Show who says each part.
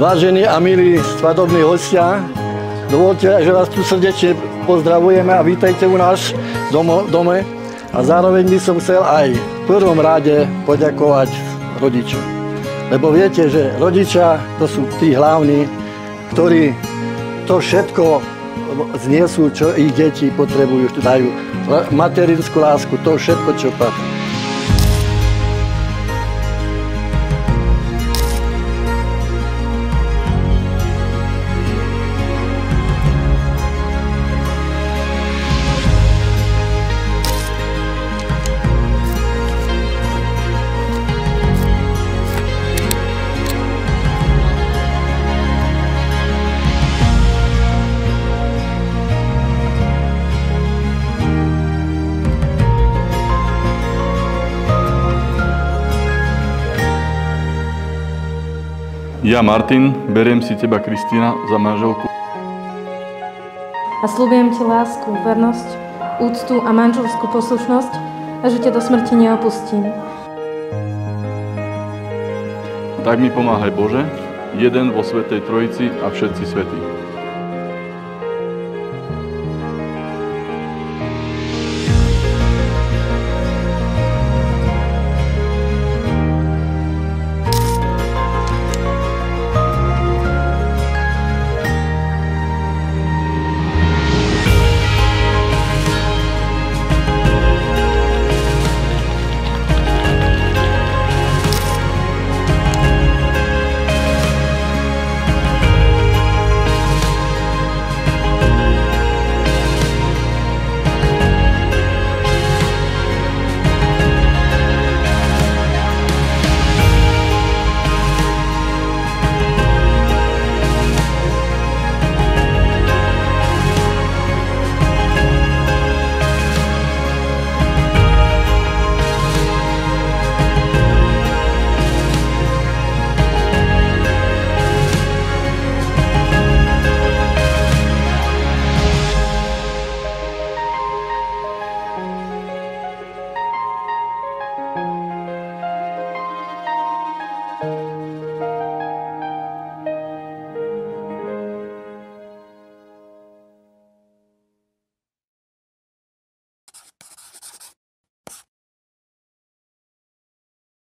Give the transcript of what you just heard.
Speaker 1: Vážení a milí svadobní hostia, dovolte, že vás tu srdečne pozdravujeme a vítajte u nás dome. A zároveň by som chcel aj v prvom rade poďakovať rodičom. Lebo viete, že rodičia to sú tí hlavní, ktorí to všetko zniesú, čo ich deti potrebujú, dajú materinskú lásku, to všetko, čo patrí.
Speaker 2: Ja, Martin, beriem si teba, Kristína, za manželku.
Speaker 3: A sľubujem ti lásku, vernosť, úctu a manželskú poslušnosť a že ťa do smrti neopustím.
Speaker 2: Tak mi pomáhaj, Bože, jeden vo Svätej Trojici a všetci svätí.